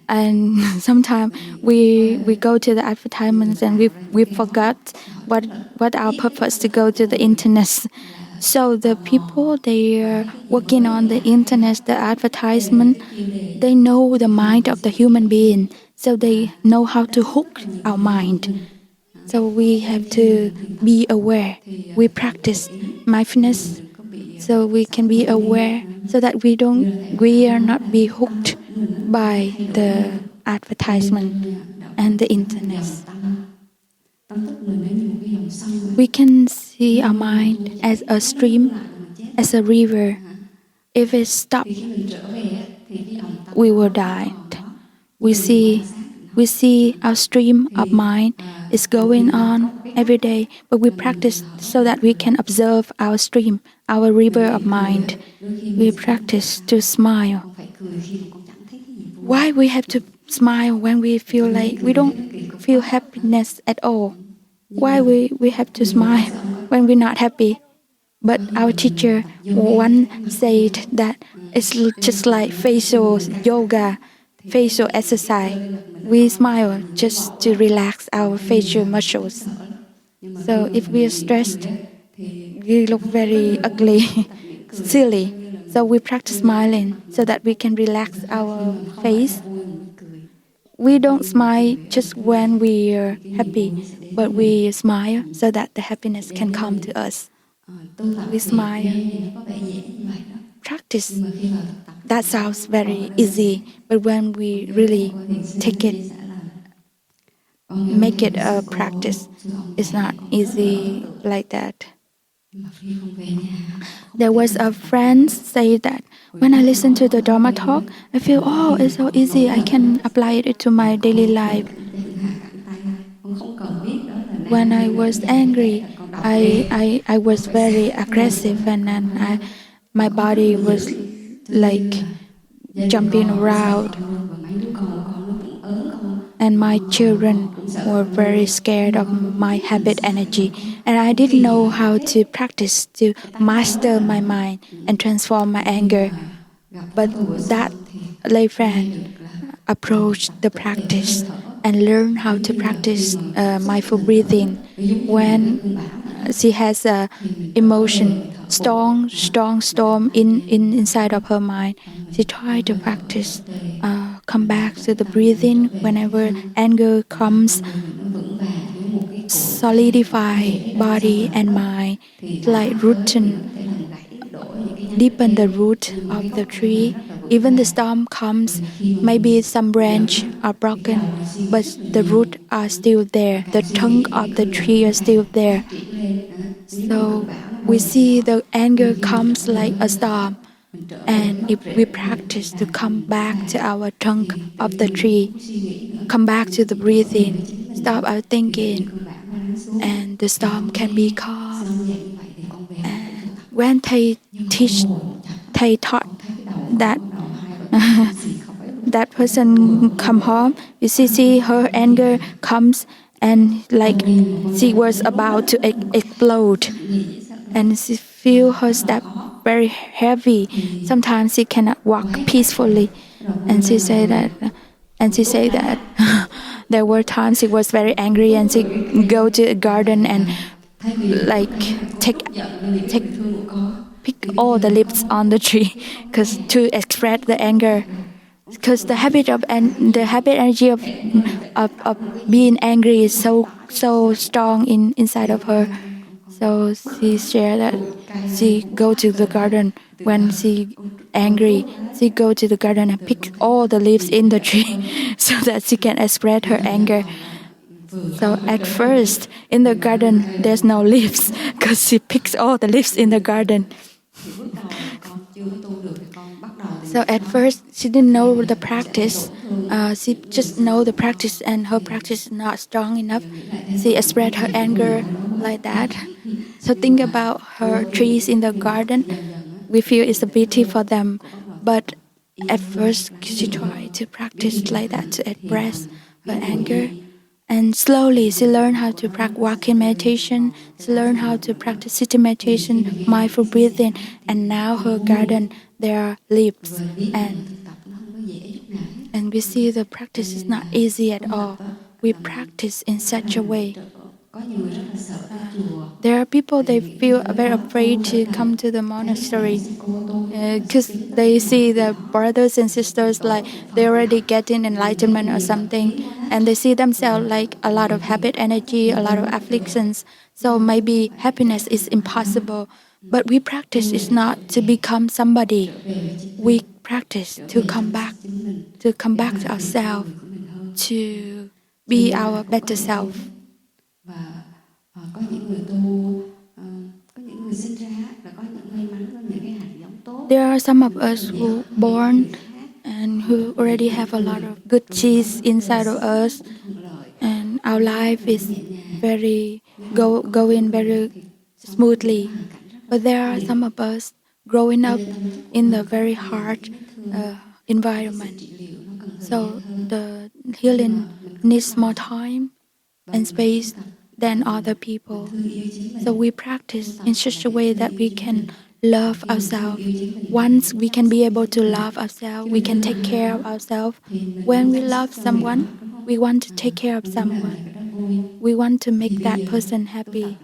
And sometimes we go to the advertisements and we forgot what our purpose to go to the internet. So the people they are working on the internet, the advertisement, they know the mind of the human being, so they know how to hook our mind. So we have to be aware. We practice mindfulness so we can be aware so that we are not be hooked by the advertisement and the internet. We can see our mind as a stream, as a river. If it stops, we will die. We see our stream of mind is going on every day, but we practice so that we can observe our stream, our river of mind. We practice to smile. Why we have to smile when we feel like we don't feel happiness at all? Why we have to smile when we're not happy? But our teacher once said that it's just like facial yoga, facial exercise. We smile just to relax our facial muscles. So if we are stressed, we look very ugly, silly. So we practice smiling so that we can relax our face. We don't smile just when we are happy, but we smile so that the happiness can come to us. We smile. Practice. That sounds very easy, but when we really make it a practice, it's not easy like that. There was a friend say that when I listen to the Dharma talk, I feel, oh, it's so easy. I can apply it to my daily life. When I was angry, I was very aggressive and then my body was like jumping around. And my children were very scared of my habit energy. And I didn't know how to practice to master my mind and transform my anger. But that lay friend approached the practice and learned how to practice mindful breathing when she has a emotion, strong storm inside of her mind. She tried to practice, come back to the breathing whenever anger comes, solidify body and mind, like deepen the root of the tree. Even the storm comes, maybe some branch are broken, but the root are still there. The trunk of the tree are still there. So we see the anger comes like a storm. And if we practice to come back to our trunk of the tree, come back to the breathing, stop our thinking, and the storm can be calm. And when Thay taught that that person come home, you see her anger comes and like she was about to explode, and she feel her step very heavy. Sometimes she cannot walk peacefully, and she said that there were times she was very angry, and she go to a garden and like take pick all the leaves on the tree because to express the anger, because the habit of and the habit energy of being angry is so strong inside of her. So she shared that she go to the garden when she angry. She go to the garden and pick all the leaves in the tree so that she can express her anger. So at first in the garden there's no leaves because she picks all the leaves in the garden. So at first she didn't know the practice. She just know the practice, and her practice is not strong enough. She expressed her anger like that. So think about her trees in the garden. We feel it's a pity for them, but at first she tried to practice like that to express her anger. And slowly she learned how to practice walking meditation, she learned how to practice sitting meditation, mindful breathing, and now her garden there are leaves. And we see the practice is not easy at all. We practice in such a way. There are people they feel very afraid to come to the monastery because they see the brothers and sisters like they already getting enlightenment or something, and they see themselves like a lot of habit energy, a lot of afflictions. So maybe happiness is impossible. But we practice is not to become somebody. We practice to come back to ourselves, to be our better self. Có những người tu, có những người sinh ra là có những may mắn, có những cái hạt giống tốt. There are some of us who born and who already have a lot of good seeds inside of us, and our life is going very smoothly. But there are some of us growing up in the very hard environment. So the healing needs more time and space than other people. So we practice in such a way that we can love ourselves. Once we can be able to love ourselves, we can take care of ourselves. When we love someone, we want to take care of someone. We want to make that person happy.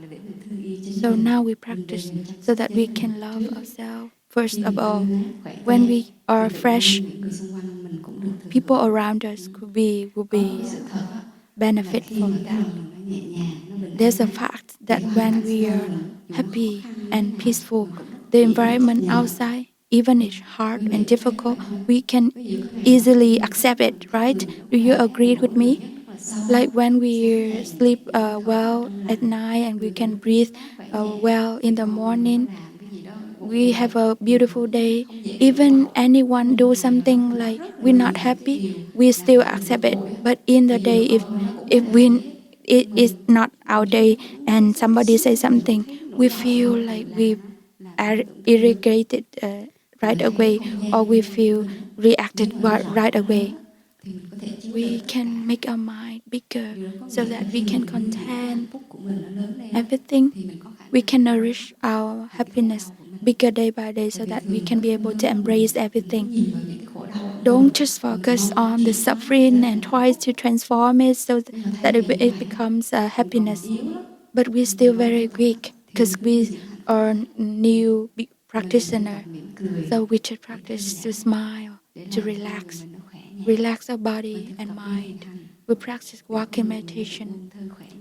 So now we practice so that we can love ourselves first of all. When we are fresh, people around us will be benefit from that. There's a fact that when we are happy and peaceful, the environment outside, even if hard and difficult, we can easily accept it, right? Do you agree with me? Like when we sleep well at night and we can breathe well in the morning, we have a beautiful day. Even anyone do something like we're not happy, we still accept it. But in the day, if it is not our day and somebody say something, we feel like we are irritated right away, or we feel reacted right away. We can make our mind bigger so that we can contain everything. We can nourish our happiness bigger day by day so that we can be able to embrace everything. Don't just focus on the suffering and try to transform it so that it becomes happiness. But we're still very weak because we are new practitioner. So we should practice to smile, to relax our body and mind. We practice walking meditation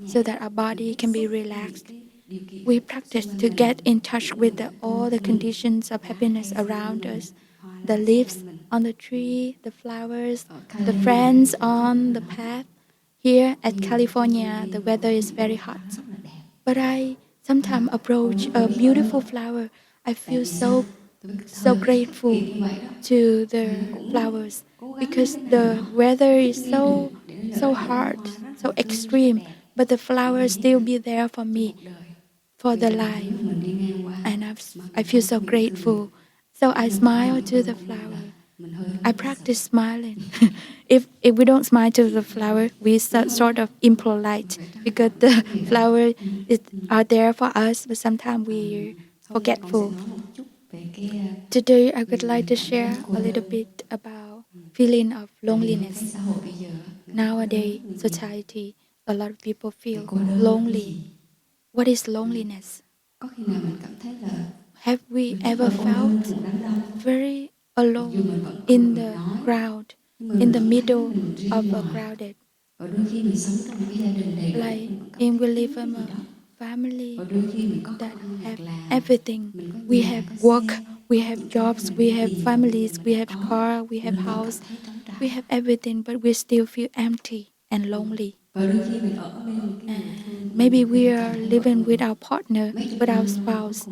so that our body can be relaxed. We practice to get in touch with all the conditions of happiness around us. The leaves on the tree, the flowers, the friends on the path. Here at California, the weather is very hot. But I sometimes approach a beautiful flower. I feel so grateful to the flowers because the weather is so hard, so extreme, but the flowers still be there for me, for the life, and I feel so grateful. So I smile to the flower. I practice smiling. if we don't smile to the flower, we sort of impolite because the flower is are there for us, but sometimes we're forgetful. Today, I would like to share a little bit about feeling of loneliness. Nowadays, society, a lot of people feel lonely. What is loneliness? Have we ever felt very alone in the crowd, in the middle of a crowded? Like in we live in a family that have everything. We have work, we have jobs, we have families, we have car, we have house, we have everything, but we still feel empty and lonely. And maybe we are living with our partner, with our spouse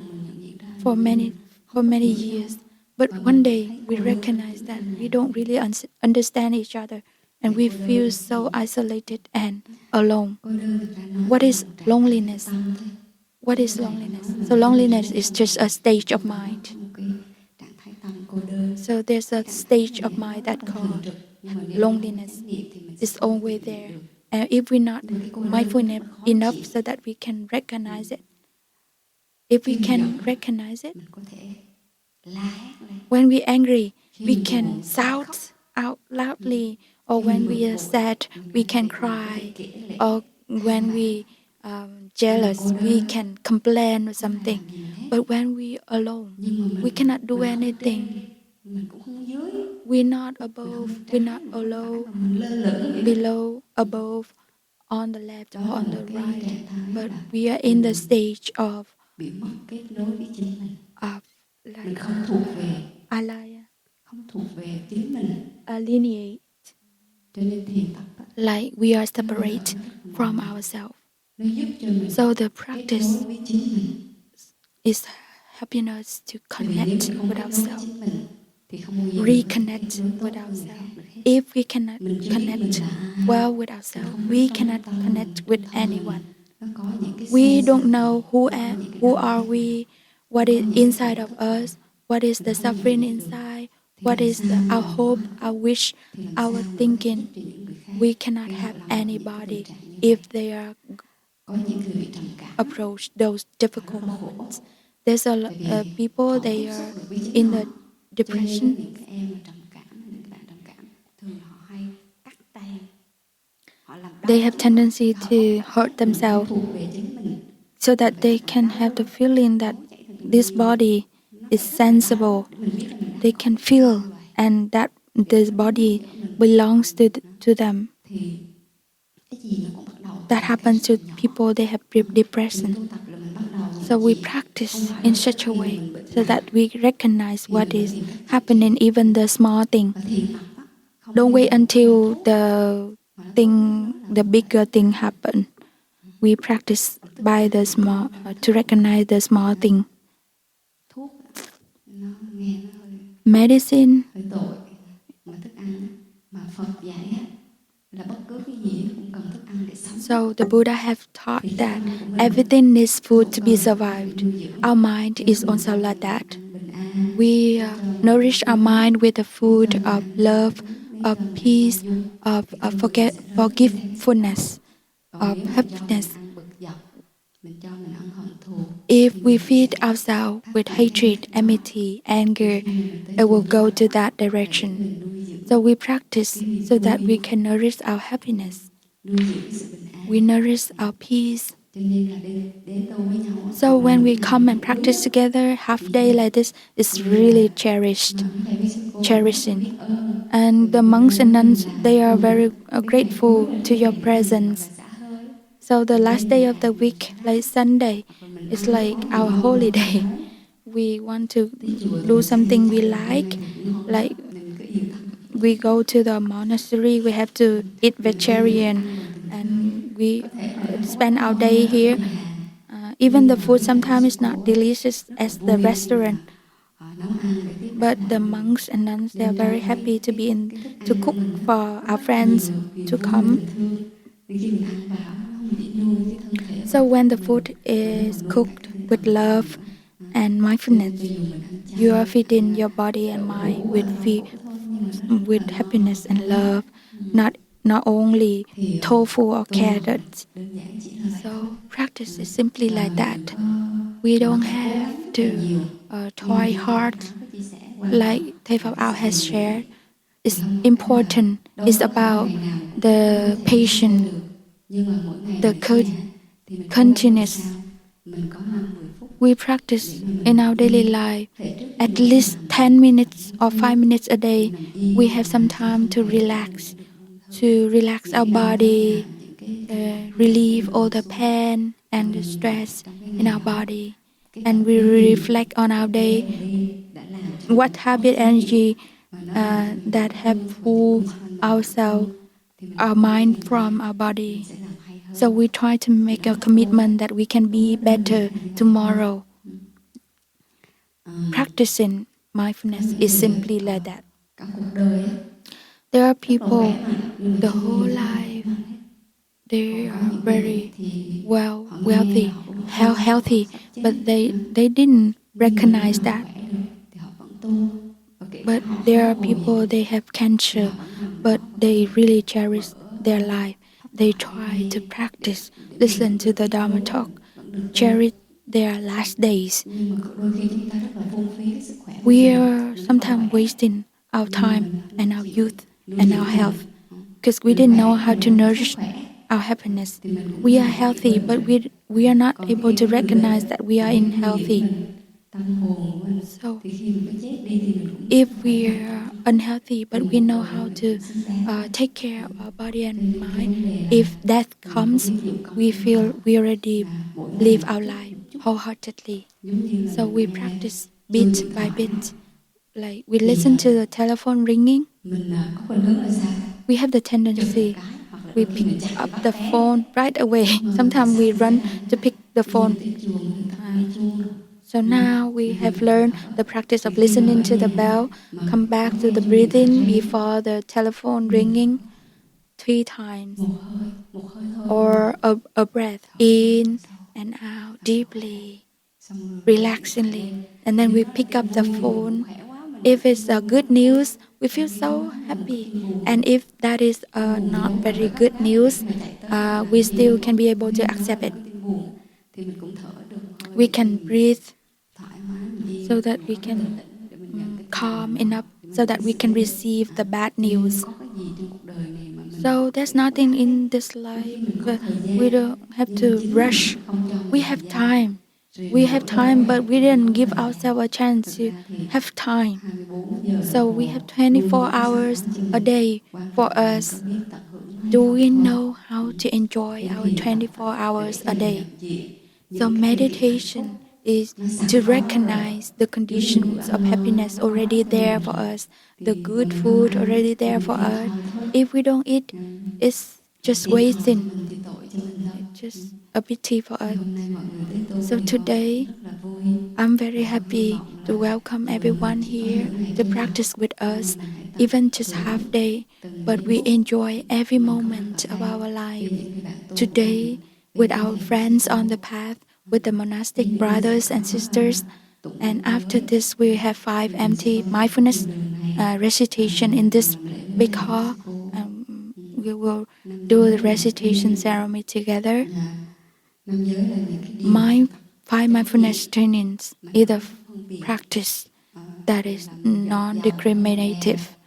for many years. But one day we recognize that we don't really understand each other and we feel so isolated and alone. What is loneliness? What is loneliness? So loneliness is just a stage of mind. So there's a stage of mind that called loneliness. It's always there. And if we're not mindful enough so that we can recognize it, if we can recognize it, when we're angry, we can shout out loudly, or when we are sad, we can cry, or when we jealous, we can complain or something. But when we alone, we cannot do anything. We're not above, we're not below, above, on the left or on the right, but we are in the stage of like alaya, alienate, like we are separate from ourselves. So the practice is helping us to connect with ourselves, reconnect with ourselves. If we cannot connect well with ourselves, we cannot connect with anyone. We don't know who are we, what is inside of us, what is the suffering inside, what is our hope, our wish, our thinking. We cannot help anybody if they are approach those difficult moments. There's people, they are in the depression. They have tendency to hurt themselves so that they can have the feeling that this body is sensible. They can feel and that this body belongs to them. That happens to people, they have depression. So we practice in such a way so that we recognize what is happening, even the small thing. Don't wait until the bigger thing happen. We practice by the small to recognize the small thing. Medicine. So the Buddha have taught that everything needs food to be survived. Our mind is also like that. We nourish our mind with the food of love, of peace, of forgiveness, of happiness. If we feed ourselves with hatred, enmity, anger, it will go to that direction. So we practice so that we can nourish our happiness. We nourish our peace. So when we come and practice together, half day like this is really cherishing. And the monks and nuns, they are very grateful to your presence. So the last day of the week, like Sunday, it's like our holiday. We want to do something we like we go to the monastery, we have to eat vegetarian, and we spend our day here. Even the food sometimes is not delicious as the restaurant. But the monks and nuns, they are very happy to be to cook for our friends to come. So when the food is cooked with love and mindfulness, you are feeding your body and mind with happiness and love. not only tofu or carrots. So practice is simply like that. We don't have to try hard, like Thay Phap has shared. It's important. It's about the patience, the continuous. We practice in our daily life at least 10 minutes or 5 minutes a day. We have some time to relax our body, relieve all the pain and the stress in our body. And we reflect on our day, what habit energy that have pulled ourselves, our mind from our body. So we try to make a commitment that we can be better tomorrow. Practicing mindfulness is simply like that. There are people, the whole life, they are very wealthy, healthy, but they didn't recognize that. But there are people, they have cancer, but they really cherish their life. They try to practice, listen to the Dharma talk, cherish their last days. We are sometimes wasting our time and our youth and our health because we didn't know how to nourish our happiness. We are healthy, but we are not able to recognize that we are unhealthy. So if we are unhealthy, but we know how to take care of our body and mind, if death comes, we feel we already live our life wholeheartedly. So we practice bit by bit. Like we listen to the telephone ringing, we have the tendency, we pick up the phone right away. Sometimes we run to pick the phone. So now we have learned the practice of listening to the bell, come back to the breathing before the telephone ringing 3 times, or a breath in and out deeply, relaxingly, and then we pick up the phone. If it's a good news, we feel so happy, and if that is not very good news, we still can be able to accept it. We can breathe so that we can calm enough so that we can receive the bad news. So there's nothing in this life, but we don't have to rush. We have time. We have time, but we didn't give ourselves a chance to have time. So we have 24 hours a day for us. Do we know how to enjoy our 24 hours a day? So meditation is to recognize the conditions of happiness already there for us, the good food already there for us. If we don't eat, it's just wasting. It's just a pity for us. So today, I'm very happy to welcome everyone here to practice with us, even just half day, but we enjoy every moment of our life. Today, with our friends on the path, with the monastic brothers and sisters, and after this we have 5 empty mindfulness recitation in this big hall. We will do the recitation ceremony together. 5 mindfulness trainings is a practice that is non-discriminative.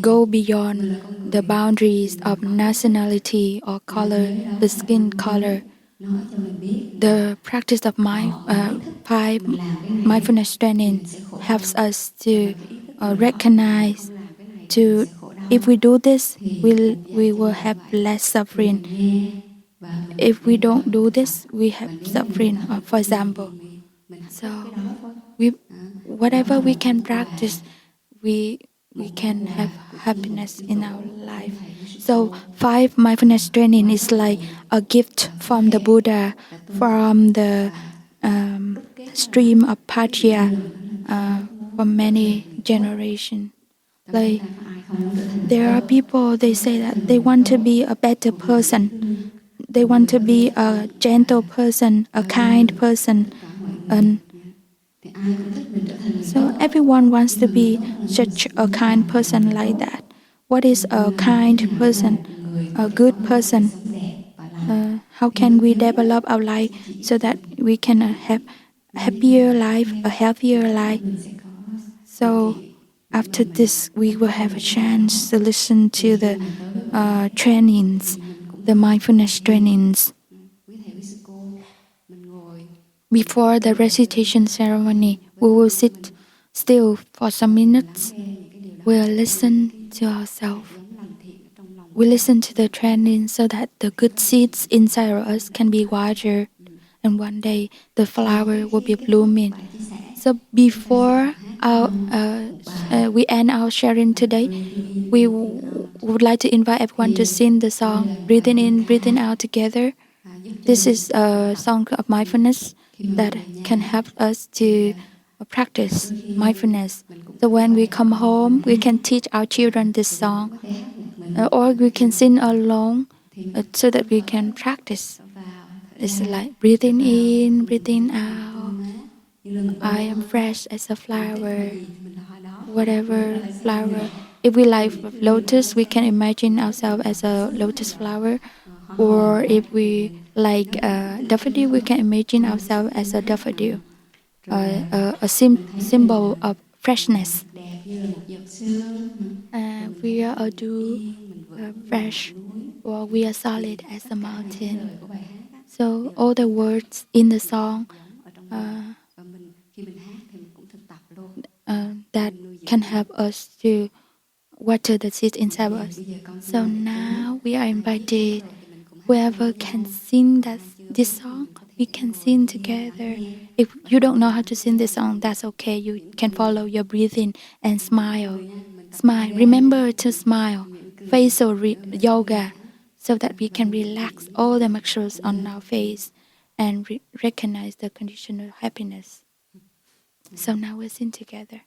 Go beyond the boundaries of nationality or color, the skin color. The practice of 5 mindfulness training helps us to recognize, to if we do this, we will have less suffering. If we don't do this, we have suffering. For example, so whatever we can practice, we can have happiness in our life. So 5 mindfulness training is like a gift from the Buddha, from the stream of Patia, for many generations. Like there are people, they say that they want to be a better person. They want to be a gentle person, a kind person, and thì ai cũng thích mình trở thành người So tốt. everyone wants to Nhưng người be tốt hơn such a không phải kind là person người like tốt. that. What is a kind Thế nào là person? một người có A thể good có được một cuộc person? sống đẹp và làm How cái can we lớn nhất develop our life giá trị so that sự we can have a mình như happier vậy life, a healthier life? mình sẽ có điều So kiện để mà after mình this, we will have a chance to listen thì to khi the mà tới với bài hát trainings, thì mình cũng the học mindfulness trainings. quý thầy quý sư cô mình ngồi Before the recitation ceremony, we will sit still for some minutes. We'll listen to ourselves. We listen to the training so that the good seeds inside of us can be wider, and one day the flower will be blooming. So before we end our sharing today, we would like to invite everyone to sing the song "Breathing In, Breathing Out" together. This is a song of mindfulness that can help us to practice mindfulness. So when we come home, we can teach our children this song, or we can sing alone, so that we can practice. It's like breathing in, breathing out. I am fresh as a flower, whatever flower. If we like lotus, we can imagine ourselves as a lotus flower. Or if we like daffodil, we can imagine ourselves as a daffodil, symbol of freshness. We are a dew, fresh, or we are solid as a mountain. So all the words in the song that can help us to water the seeds inside us. So now we are invited. Whoever can sing this song, we can sing together. If you don't know how to sing this song, that's okay. You can follow your breathing and smile. Smile. Remember to smile. Facial yoga, so that we can relax all the muscles on our face and recognize the condition of happiness. So now we'll sing together.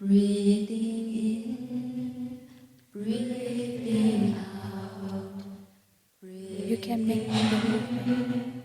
Breathing in, breathing out. You can make the movement.